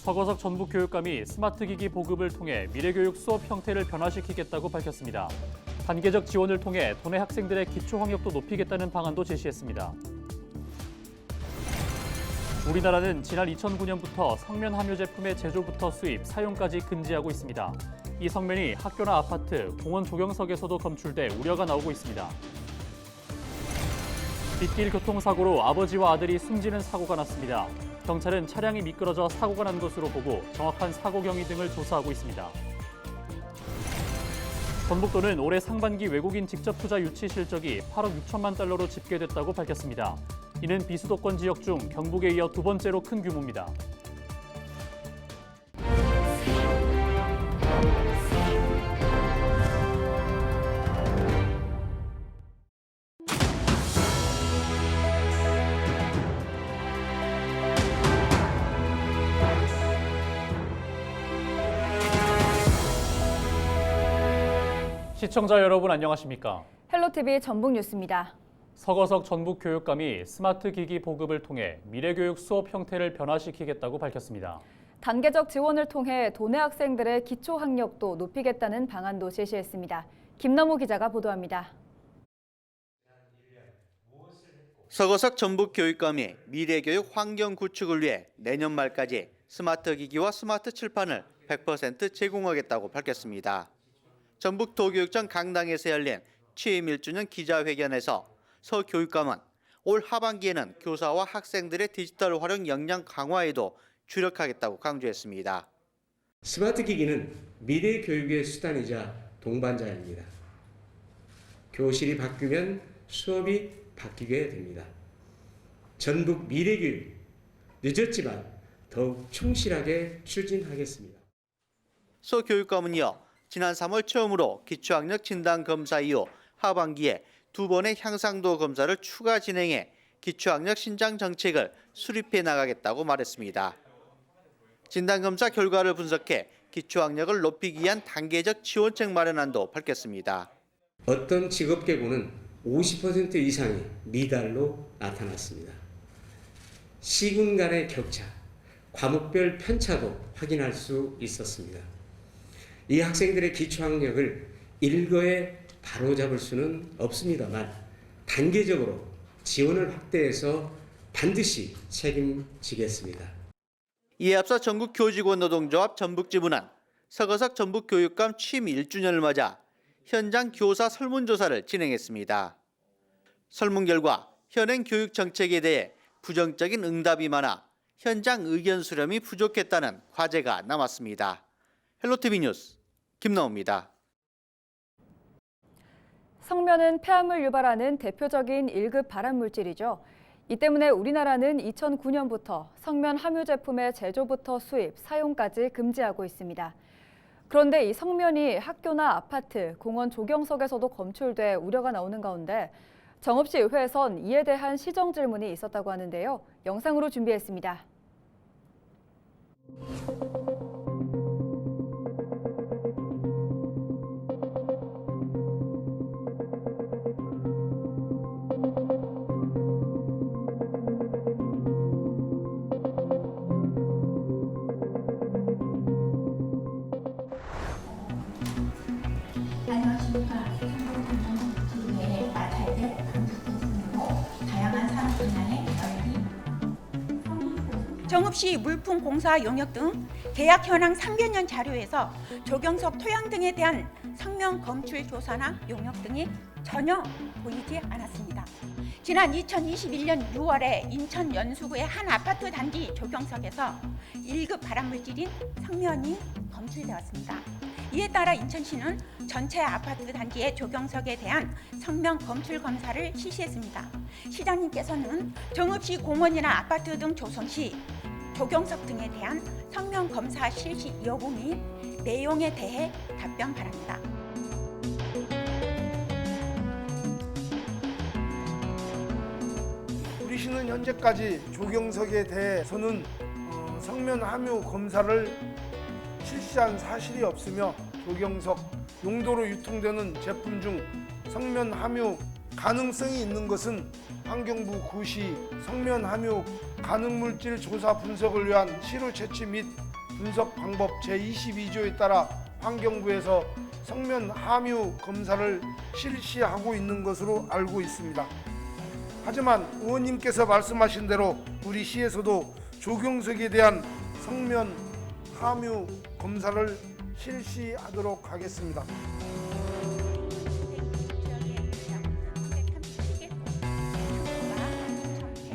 서거석 전북교육감이 스마트기기 보급을 통해 미래교육 수업 형태를 변화시키겠다고 밝혔습니다. 단계적 지원을 통해 도내 학생들의 기초 학력도 높이겠다는 방안도 제시했습니다. 우리나라는 지난 2009년부터 성면 함유 제품의 제조부터 수입, 사용까지 금지하고 있습니다. 이 성면이 학교나 아파트, 공원 조경석에서도 검출돼 우려가 나오고 있습니다. 빗길 교통사고로 아버지와 아들이 숨지는 사고가 났습니다. 경찰은 차량이 미끄러져 사고가 난 것으로 보고 정확한 사고 경위 등을 조사하고 있습니다. 전북도는 올해 상반기 외국인 직접 투자 유치 실적이 8억 6천만 달러로 집계됐다고 밝혔습니다. 이는 비수도권 지역 중 경북에 이어 두 번째로 큰 규모입니다. 시청자 여러분 안녕하십니까? 헬로티비 전북뉴스입니다. 서거석 전북교육감이 스마트 기기 보급을 통해 미래교육 수업 형태를 변화시키겠다고 밝혔습니다. 단계적 지원을 통해 도내 학생들의 기초 학력도 높이겠다는 방안도 제시했습니다. 김남우 기자가 보도합니다. 서거석 전북교육감이 미래교육 환경 구축을 위해 내년 말까지 스마트 기기와 스마트 칠판을 100% 제공하겠다고 밝혔습니다. 전북도교육청 강당에서 열린 취임 1주년 기자회견에서 서 교육감은 올 하반기에는 교사와 학생들의 디지털 활용 역량 강화에도 주력하겠다고 강조했습니다. 스마트 기기는 미래 교육의 수단이자 동반자입니다. 교실이 바뀌면 수업이 바뀌게 됩니다. 전북 미래 교육 늦었지만 더욱 충실하게 추진하겠습니다. 서 교육감은요, 지난 3월 처음으로 기초학력 진단 검사 이후 하반기에 두 번의 향상도 검사를 추가 진행해 기초학력 신장 정책을 수립해 나가겠다고 말했습니다. 진단검사 결과를 분석해 기초학력을 높이기 위한 단계적 지원책 마련안도 밝혔습니다. 어떤 직업계고는 50% 이상이 미달로 나타났습니다. 시군 간의 격차, 과목별 편차도 확인할 수 있었습니다. 이 학생들의 기초학력을 일거에 바로잡을 수는 없습니다만 단계적으로 지원을 확대해서 반드시 책임지겠습니다. 이에 앞서 전국교직원노동조합 전북지부는 서거석 전북교육감 취임 1주년을 맞아 현장 교사 설문조사를 진행했습니다. 설문 결과 현행 교육 정책에 대해 부정적인 응답이 많아 현장 의견 수렴이 부족했다는 과제가 남았습니다. 헬로티비 뉴스 김나우입니다. 성면은 폐암을 유발하는 대표적인 1급 발암물질이죠. 이 때문에 우리나라는 2009년부터 성면 함유 제품의 제조부터 수입, 사용까지 금지하고 있습니다. 그런데 이 성면이 학교나 아파트, 공원 조경석에서도 검출돼 우려가 나오는 가운데 정읍시의회에선 이에 대한 시정 질문이 있었다고 하는데요. 영상으로 준비했습니다. 안녕하십니까. 한국교육의 마찰제 강습했으므로 다양한 산업 분야의 열기. 정읍시 물품공사 용역 등 계약 현황 3개년 자료에서 조경석 토양 등에 대한 성면 검출 조사나 용역 등이 전혀 보이지 않았습니다. 지난 2021년 6월에 인천 연수구의 한 아파트 단지 조경석에서 1급 발암물질인 성면이 검출되었습니다. 이에 따라 인천시는 전체 아파트 단지의 조경석에 대한 성면 검출 검사를 실시했습니다. 시장님께서는 정읍시 공원이나 아파트 등 조성 시 조경석 등에 대한 성면 검사 실시 여부 및 내용에 대해 답변 바랍니다. 우리 시는 현재까지 조경석에 대해서는 성면 함유 검사를 실시한 사실이 없으며 조경석 용도로 유통되는 제품 중 성면 함유 가능성이 있는 것은 환경부 구시 성면 함유 가능물질 조사 분석을 위한 시료 채취 및 분석 방법 제22조에 따라 환경부에서 성면 함유 검사를 실시하고 있는 것으로 알고 있습니다. 하지만 의원님께서 말씀하신 대로 우리 시에서도 조경석에 대한 성면 함유 검사를 실시하도록 하겠습니다.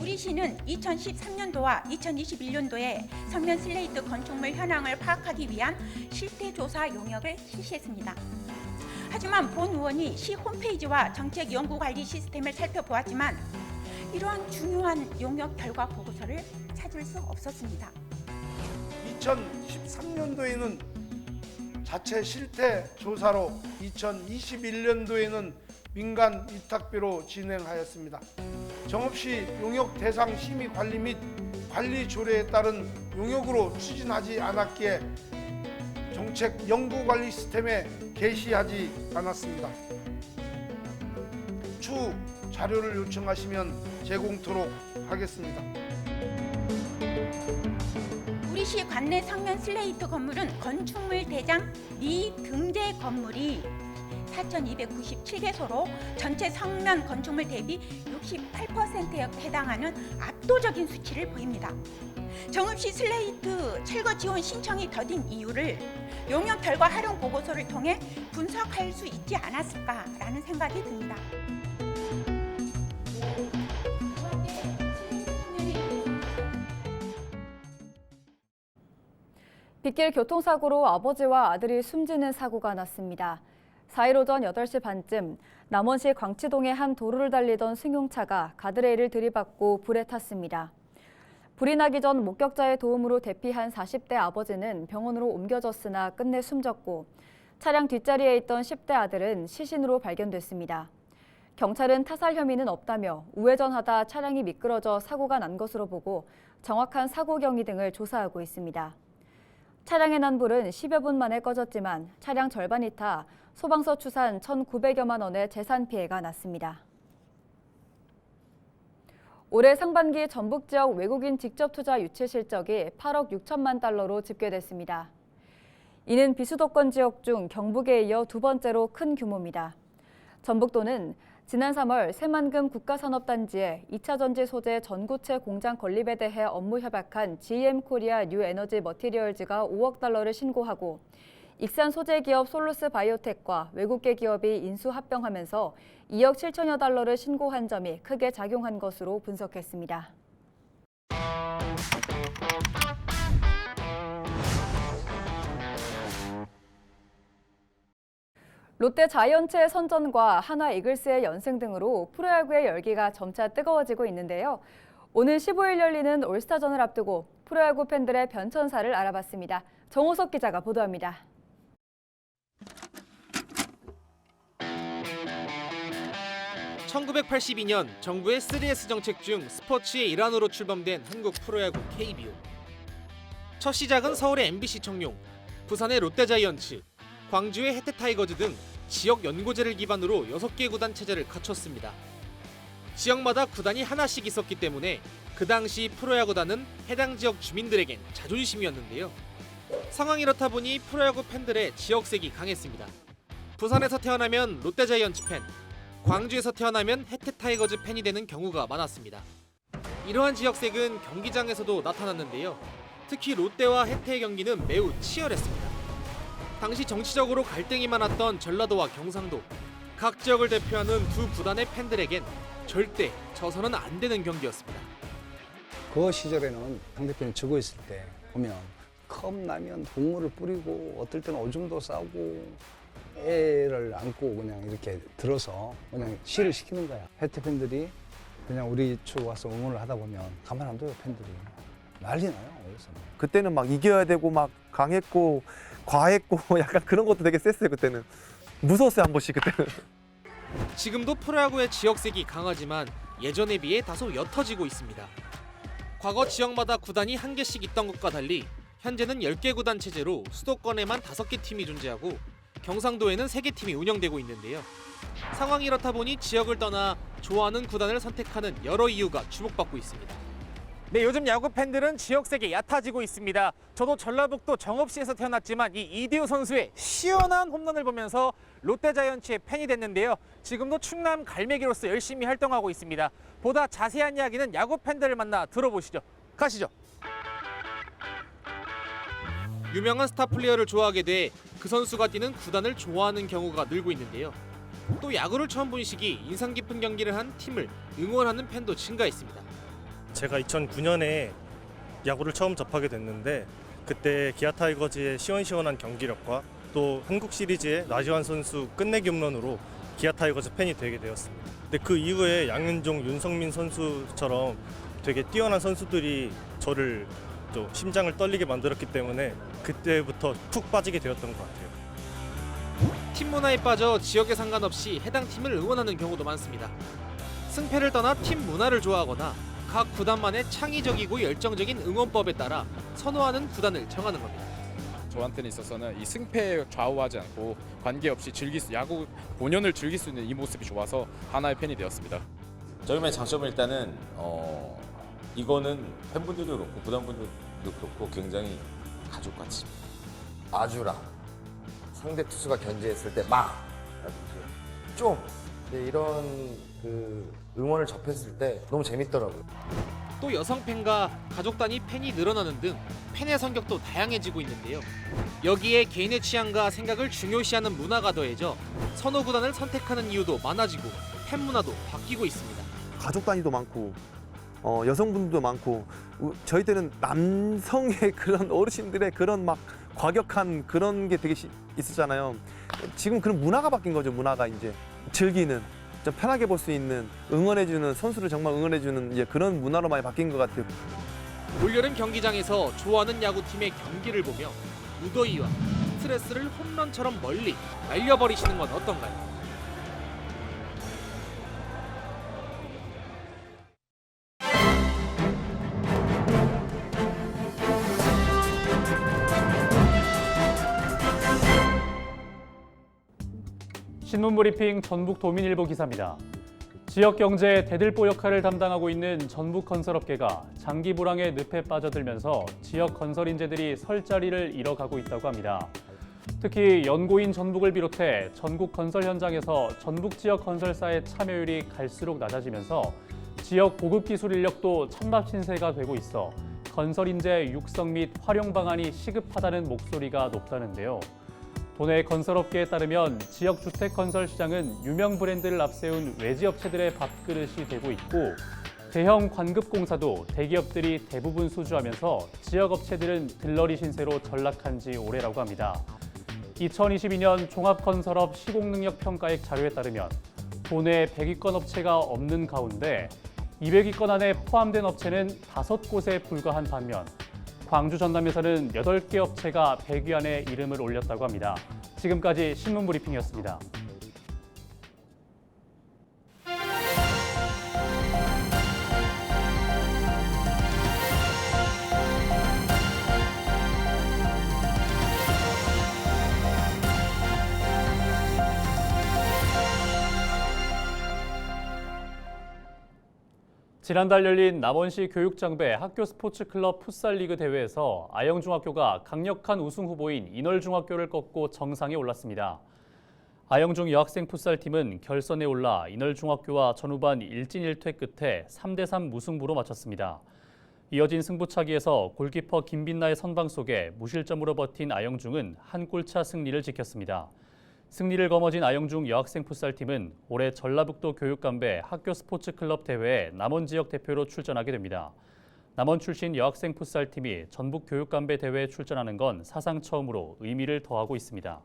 우리 시는 2013년도와 2021년도에 성면 슬레이트 건축물 현황을 파악하기 위한 실태조사 용역을 실시했습니다. 하지만 본 의원이 시 홈페이지와 정책 연구 관리 시스템을 살펴보았지만 이러한 중요한 용역 결과 보고서를 찾을 수 없었습니다. 2013년도에는 자체 실태 조사로 2021년도에는 민간 위탁비로 진행하였습니다. 정읍시 용역 대상 심의 관리 및 관리 조례에 따른 용역으로 추진하지 않았기에 정책 연구 관리 시스템에 게시하지 않았습니다. 추후 자료를 요청하시면 제공토록 하겠습니다. 우리시 관내 성면 슬레이트 건물은 건축물 대장 미등재 건물이 4,297개소로 전체 성면 건축물 대비 68%에 해당하는 압도적인 수치를 보입니다. 정읍시 슬레이트 철거 지원 신청이 더딘 이유를 용역 결과 활용 보고서를 통해 분석할 수 있지 않았을까라는 생각이 듭니다. 빗길 교통사고로 아버지와 아들이 숨지는 사고가 났습니다. 4일 오전 8시 반쯤 남원시 광치동의 한 도로를 달리던 승용차가 가드레일을 들이받고 불에 탔습니다. 불이 나기 전 목격자의 도움으로 대피한 40대 아버지는 병원으로 옮겨졌으나 끝내 숨졌고 차량 뒷자리에 있던 10대 아들은 시신으로 발견됐습니다. 경찰은 타살 혐의는 없다며 우회전하다 차량이 미끄러져 사고가 난 것으로 보고 정확한 사고 경위 등을 조사하고 있습니다. 차량에 난 불은 10여 분 만에 꺼졌지만 차량 절반이 타 소방서 추산 1,900여만 원의 재산 피해가 났습니다. 올해 상반기 전북 지역 외국인 직접 투자 유치 실적이 8억 6천만 달러로 집계됐습니다. 이는 비수도권 지역 중 경북에 이어 두 번째로 큰 규모입니다. 전북도는 지난 3월 새만금 국가산업단지에 2차 전지 소재 전구체 공장 건립에 대해 업무 협약한 GM코리아 뉴에너지 머티리얼즈가 5억 달러를 신고하고 익산 소재 기업 솔루스 바이오텍과 외국계 기업이 인수 합병하면서 2억 7천여 달러를 신고한 점이 크게 작용한 것으로 분석했습니다. 롯데 자이언츠의 선전과 하나 이글스의 연승 등으로 프로야구의 열기가 점차 뜨거워지고 있는데요. 오늘 15일 열리는 올스타전을 앞두고 프로야구 팬들의 변천사를 알아봤습니다. 정호석 기자가 보도합니다. (1982년) 정부의 3S 정책 중 스포츠의 일환으로 출범된 한국 프로야구 KBO. 첫 시작은 서울의 MBC 청룡, 부산의 롯데자이언츠, 광주의 해태타이거즈 등 지역 연고제를 기반으로 6개 구단 체제를 갖췄습니다. 지역마다 구단이 하나씩 있었기 때문에 그 당시 프로야구단은 해당 지역 주민들에겐 자존심이었는데요. 상황이 이렇다 보니 프로야구 팬들의 지역색이 강했습니다. 부산에서 태어나면 롯데자이언츠 팬, 광주에서 태어나면 해태타이거즈 팬이 되는 경우가 많았습니다. 이러한 지역색은 경기장에서도 나타났는데요. 특히 롯데와 해태의 경기는 매우 치열했습니다. 당시 정치적으로 갈등이 많았던 전라도와 경상도, 각 지역을 대표하는 두 구단의 팬들에겐 절대 져서는 안 되는 경기였습니다. 그 시절에는 상대편이 지고 있을 때 보면 컵라면 국물을 뿌리고 어떨 때는 오줌도 싸고 애를 안고 그냥 이렇게 들어서 그냥 시를 시키는 거야. 해태 팬들이 그냥 우리 쪽 와서 응원을 하다 보면 가만 안 둬요. 팬들이 난리 나요. 그래서 그때는 막 이겨야 되고 막 강했고 과했고 약간 그런 것도 되게 셌어요. 그때는 무서웠어요. 한 번씩 그때는. 지금도 프로야구의 지역색이 강하지만 예전에 비해 다소 옅어지고 있습니다. 과거 지역마다 구단이 한 개씩 있던 것과 달리 현재는 10개 구단 체제로 수도권에만 5개 팀이 존재하고 경상도에는 3개 팀이 운영되고 있는데요. 상황이 이렇다 보니 지역을 떠나 좋아하는 구단을 선택하는 여러 이유가 주목받고 있습니다. 네, 요즘 야구 팬들은 지역색이 얕아지고 있습니다. 저도 전라북도 정읍시에서 태어났지만 이 이대호 선수의 시원한 홈런을 보면서 롯데자이언츠의 팬이 됐는데요. 지금도 충남 갈매기로서 열심히 활동하고 있습니다. 보다 자세한 이야기는 야구 팬들을 만나 들어보시죠. 가시죠. 유명한 스타 플레이어를 좋아하게 돼 그 선수가 뛰는 구단을 좋아하는 경우가 늘고 있는데요. 또 야구를 처음 본 시기 인상 깊은 경기를 한 팀을 응원하는 팬도 증가했습니다. 제가 2009년에 야구를 처음 접하게 됐는데 그때 기아 타이거즈의 시원시원한 경기력과 또 한국 시리즈의 나지완 선수 끝내기 홈런으로 기아 타이거즈 팬이 되게 되었습니다. 근데 그 이후에 양현종, 윤성민 선수처럼 되게 뛰어난 선수들이 저를 또 심장을 떨리게 만들었기 때문에 그때부터 푹 빠지게 되었던 것 같아요. 팀 문화에 빠져 지역에 상관없이 해당 팀을 응원하는 경우도 많습니다. 승패를 떠나 팀 문화를 좋아하거나 각 구단만의 창의적이고 열정적인 응원법에 따라 선호하는 구단을 정하는 겁니다. 저한테는 있어서는 이 승패에 좌우하지 않고 관계없이 야구 본연을 즐길 수 있는 이 모습이 좋아서 하나의 팬이 되었습니다. 저희만의 장점은 일단은 이거는 팬분들도 그렇고 구단분들도 그렇고 굉장히 가족같이 아주라 상대 투수가 견제했을 때 막 좀 이런 그 응원을 접했을 때 너무 재밌더라고요. 또 여성 팬과 가족 단위 팬이 늘어나는 등 팬의 성격도 다양해지고 있는데요. 여기에 개인의 취향과 생각을 중요시하는 문화가 더해져 선호 구단을 선택하는 이유도 많아지고 팬 문화도 바뀌고 있습니다. 가족 단위도 많고 여성분들도 많고 저희 때는 남성의 그런 어르신들의 그런 막 과격한 그런 게 되게 있었잖아요. 지금 그런 문화가 바뀐 거죠. 문화가 이제 즐기는 좀 편하게 볼 수 있는 응원해주는 선수를 정말 응원해주는 이제 그런 문화로 많이 바뀐 것 같아요. 올여름 경기장에서 좋아하는 야구팀의 경기를 보며 무더위와 스트레스를 홈런처럼 멀리 날려버리시는 건 어떤가요? 신문브리핑 전북도민일보 기사입니다. 지역 경제의 대들보 역할을 담당하고 있는 전북건설업계가 장기 불황의 늪에 빠져들면서 지역 건설 인재들이 설 자리를 잃어가고 있다고 합니다. 특히 연고인 전북을 비롯해 전국 건설 현장에서 전북 지역 건설사의 참여율이 갈수록 낮아지면서 지역 고급 기술 인력도 찬밥 신세가 되고 있어 건설 인재 육성 및 활용 방안이 시급하다는 목소리가 높다는데요. 도내 건설업계에 따르면 지역 주택 건설 시장은 유명 브랜드를 앞세운 외지 업체들의 밥그릇이 되고 있고 대형 관급공사도 대기업들이 대부분 수주하면서 지역 업체들은 들러리 신세로 전락한 지 오래라고 합니다. 2022년 종합건설업 시공능력평가액 자료에 따르면 도내 100위권 업체가 없는 가운데 200위권 안에 포함된 업체는 5곳에 불과한 반면 광주 전남에서는 8개 업체가 100위 안에 이름을 올렸다고 합니다. 지금까지 신문브리핑이었습니다. 지난달 열린 남원시 교육장배 학교 스포츠클럽 풋살리그 대회에서 아영중학교가 강력한 우승 후보인 인월중학교를 꺾고 정상에 올랐습니다. 아영중 여학생 풋살팀은 결선에 올라 인월중학교와 전후반 일진일퇴 끝에 3대3 무승부로 마쳤습니다. 이어진 승부차기에서 골키퍼 김빛나의 선방 속에 무실점으로 버틴 아영중은 한 골차 승리를 지켰습니다. 승리를 거머쥔 아영중 여학생 풋살팀은 올해 전라북도 교육감배 학교 스포츠클럽 대회에 남원 지역 대표로 출전하게 됩니다. 남원 출신 여학생 풋살팀이 전북 교육감배 대회에 출전하는 건 사상 처음으로 의미를 더하고 있습니다.